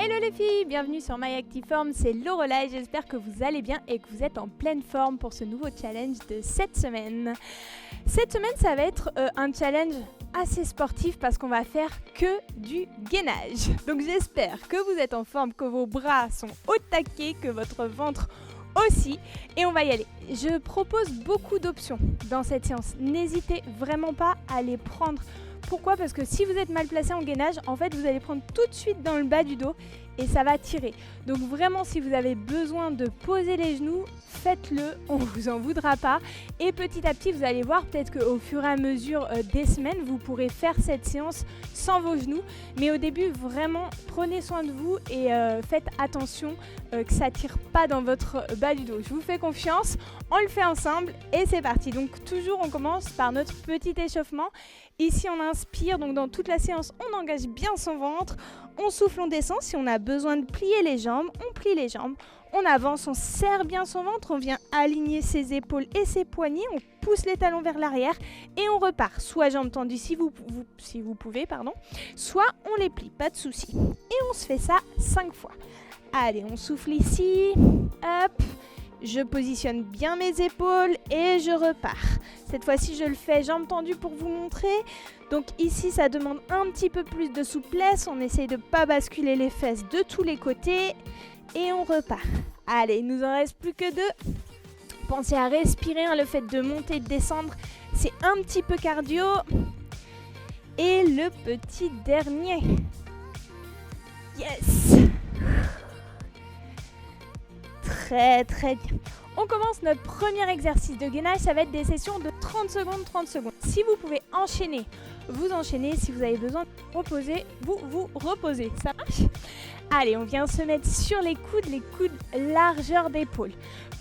Hello les filles, bienvenue sur My Active Form, c'est Lorelai, j'espère que vous allez bien et que vous êtes en pleine forme pour ce nouveau challenge de cette semaine. Cette semaine, ça va être un challenge assez sportif parce qu'on va faire que du gainage. Donc j'espère que vous êtes en forme, que vos bras sont au taquet, que votre ventre aussi, et on va y aller. Je propose beaucoup d'options dans cette séance, n'hésitez vraiment pas à les prendre. Pourquoi ? Parce que si vous êtes mal placé en gainage, en fait, vous allez prendre tout de suite dans le bas du dos et ça va tirer. Donc vraiment, si vous avez besoin de poser les genoux, faites-le, on ne vous en voudra pas. Et petit à petit, vous allez voir, peut-être qu'au fur et à mesure des semaines, vous pourrez faire cette séance sans vos genoux. Mais au début, vraiment, prenez soin de vous et faites attention que ça ne tire pas dans votre bas du dos. Je vous fais confiance, on le fait ensemble et c'est parti. Donc toujours, on commence par notre petit échauffement. Ici, on inspire, donc dans toute la séance, on engage bien son ventre. On souffle, on descend. Si on a besoin de plier les jambes, on plie les jambes. On avance, on serre bien son ventre. On vient aligner ses épaules et ses poignets. On pousse les talons vers l'arrière et on repart. Soit jambes tendues si vous pouvez, soit on les plie, pas de souci. Et on se fait ça 5 fois. Allez, on souffle ici. Hop. Je positionne bien mes épaules et je repars. Cette fois-ci, je le fais jambes tendues pour vous montrer. Donc ici, ça demande un petit peu plus de souplesse. On essaye de ne pas basculer les fesses de tous les côtés. Et on repart. Allez, il nous en reste plus que 2. Pensez à respirer. Le fait de monter et de descendre, c'est un petit peu cardio. Et le petit dernier. Yes! Très très bien. On commence notre premier exercice de gainage, ça va être des sessions de 30 secondes. Si vous pouvez enchaîner, vous enchaînez. Si vous avez besoin de reposer, vous reposez. Ça marche ? Allez, on vient se mettre sur les coudes largeur d'épaule.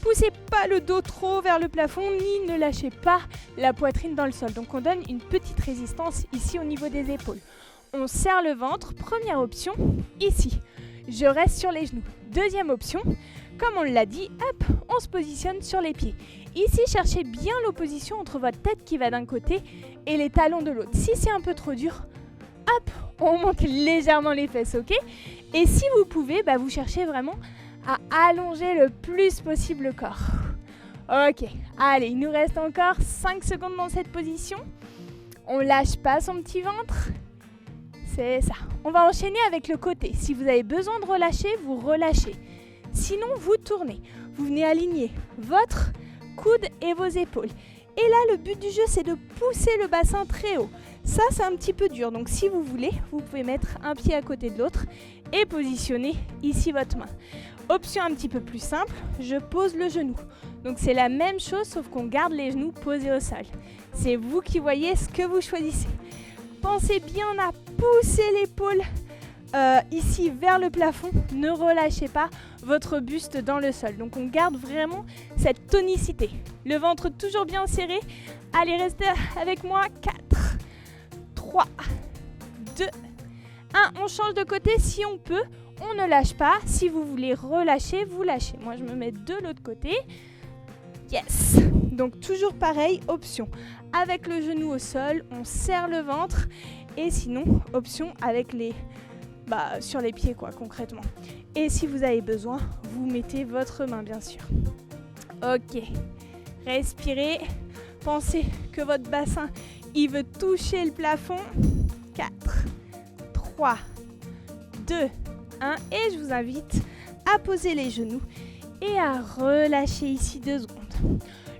Poussez pas le dos trop vers le plafond, ni ne lâchez pas la poitrine dans le sol. Donc on donne une petite résistance ici au niveau des épaules. On serre le ventre, première option, ici. Je reste sur les genoux. Deuxième option, comme on l'a dit, hop, on se positionne sur les pieds. Ici, cherchez bien l'opposition entre votre tête qui va d'un côté et les talons de l'autre. Si c'est un peu trop dur, hop, on monte légèrement les fesses, ok ? Et si vous pouvez, vous cherchez vraiment à allonger le plus possible le corps. Ok, allez, il nous reste encore 5 secondes dans cette position. On lâche pas son petit ventre. C'est ça. On va enchaîner avec le côté. Si vous avez besoin de relâcher, vous relâchez. Sinon, vous tournez. Vous venez aligner votre coude et vos épaules. Et là, le but du jeu, c'est de pousser le bassin très haut. Ça, c'est un petit peu dur. Donc, si vous voulez, vous pouvez mettre un pied à côté de l'autre et positionner ici votre main. Option un petit peu plus simple, je pose le genou. Donc, c'est la même chose, sauf qu'on garde les genoux posés au sol. C'est vous qui voyez ce que vous choisissez. Pensez bien à pousser l'épaule ici vers le plafond. Ne relâchez pas votre buste dans le sol. Donc on garde vraiment cette tonicité. Le ventre toujours bien serré. Allez, restez avec moi. 4, 3, 2, 1. On change de côté si on peut. On ne lâche pas. Si vous voulez relâcher, vous lâchez. Moi, je me mets de l'autre côté. Yes. Donc toujours pareil, option avec le genou au sol, on serre le ventre et sinon option avec les sur les pieds concrètement. Et si vous avez besoin, vous mettez votre main bien sûr. Ok. Respirez. Pensez que votre bassin, il veut toucher le plafond. 4, 3, 2, 1 et je vous invite à poser les genoux et à relâcher ici 2 secondes.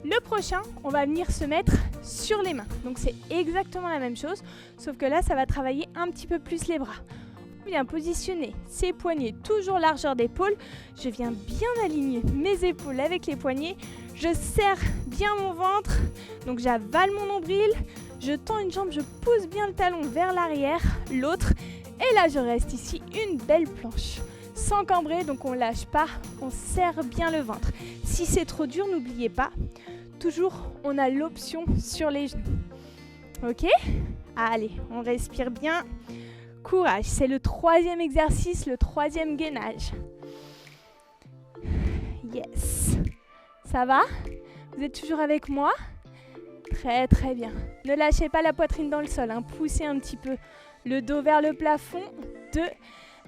Le prochain, on va venir se mettre sur les mains. Donc c'est exactement la même chose, sauf que là, ça va travailler un petit peu plus les bras. On vient positionner ses poignets, toujours largeur d'épaule. Je viens bien aligner mes épaules avec les poignets. Je serre bien mon ventre, donc j'avale mon nombril. Je tends une jambe, je pousse bien le talon vers l'arrière, l'autre. Et là, je reste ici, une belle planche. Sans cambrer, donc on lâche pas, on serre bien le ventre. Si c'est trop dur, n'oubliez pas, toujours on a l'option sur les genoux. Ok ? Allez, on respire bien. Courage, c'est le 3e exercice, le 3e gainage. Yes. Ça va ? Vous êtes toujours avec moi ? Très très bien. Ne lâchez pas la poitrine dans le sol, poussez un petit peu le dos vers le plafond. 2,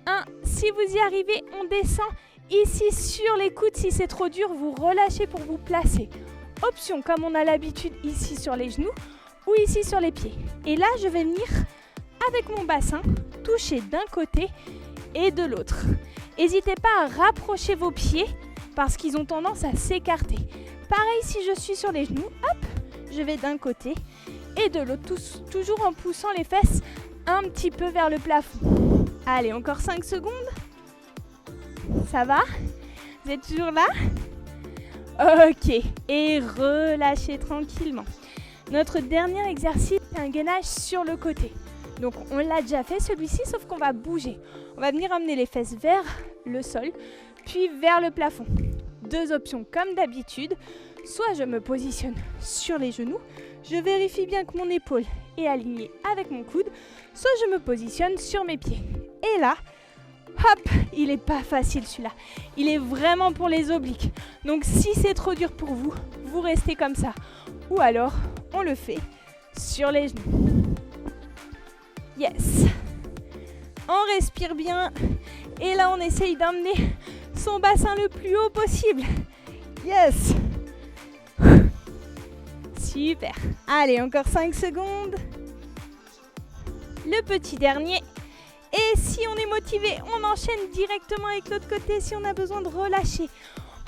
1. Si vous y arrivez, on descend ici sur les coudes. Si c'est trop dur, vous relâchez pour vous placer. Option, comme on a l'habitude ici sur les genoux ou ici sur les pieds. Et là, je vais venir avec mon bassin toucher d'un côté et de l'autre. N'hésitez pas à rapprocher vos pieds parce qu'ils ont tendance à s'écarter. Pareil, si je suis sur les genoux, hop, je vais d'un côté et de l'autre, toujours en poussant les fesses un petit peu vers le plafond. Allez, encore 5 secondes. Ça va? Vous êtes toujours là? Ok, et relâchez tranquillement. Notre dernier exercice, c'est un gainage sur le côté. Donc on l'a déjà fait celui-ci, sauf qu'on va bouger. On va venir emmener les fesses vers le sol, puis vers le plafond. 2 options comme d'habitude. Soit je me positionne sur les genoux, je vérifie bien que mon épaule est alignée avec mon coude, soit je me positionne sur mes pieds. Et là, hop, il n'est pas facile celui-là. Il est vraiment pour les obliques. Donc si c'est trop dur pour vous, vous restez comme ça. Ou alors, on le fait sur les genoux. Yes. On respire bien. Et là, on essaye d'emmener son bassin le plus haut possible. Yes. Super. Allez, encore 5 secondes. Le petit dernier. Et si on est motivé, on enchaîne directement avec l'autre côté si on a besoin de relâcher.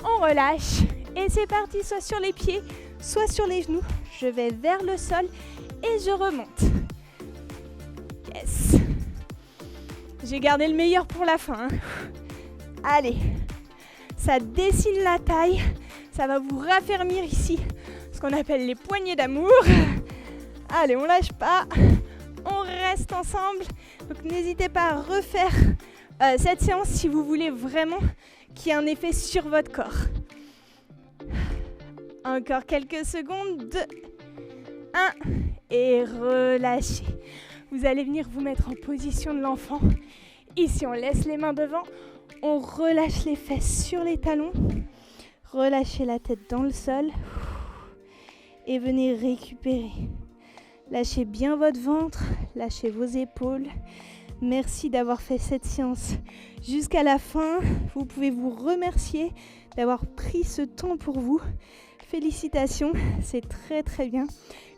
On relâche. Et c'est parti, soit sur les pieds, soit sur les genoux. Je vais vers le sol et je remonte. Yes. J'ai gardé le meilleur pour la fin. Allez. Ça dessine la taille. Ça va vous raffermir ici. Ce qu'on appelle les poignées d'amour. Allez, on lâche pas. On reste ensemble. Donc n'hésitez pas à refaire cette séance si vous voulez vraiment qu'il y ait un effet sur votre corps. Encore quelques secondes. 2, 1 et relâchez. Vous allez venir vous mettre en position de l'enfant. Ici, on laisse les mains devant. On relâche les fesses sur les talons. Relâchez la tête dans le sol. Et venez récupérer. Lâchez bien votre ventre. Lâchez vos épaules. Merci d'avoir fait cette séance jusqu'à la fin. Vous pouvez vous remercier d'avoir pris ce temps pour vous. Félicitations, c'est très très bien.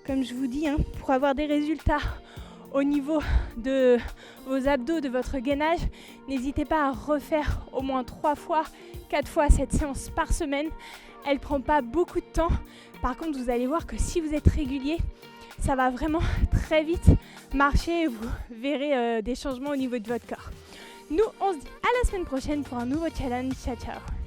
Comme je vous dis, pour avoir des résultats au niveau de vos abdos, de votre gainage, n'hésitez pas à refaire au moins 3 fois, 4 fois cette séance par semaine. Elle ne prend pas beaucoup de temps. Par contre, vous allez voir que si vous êtes régulier, ça va vraiment très vite marcher et vous verrez des changements au niveau de votre corps. Nous, on se dit à la semaine prochaine pour un nouveau challenge. Ciao, ciao.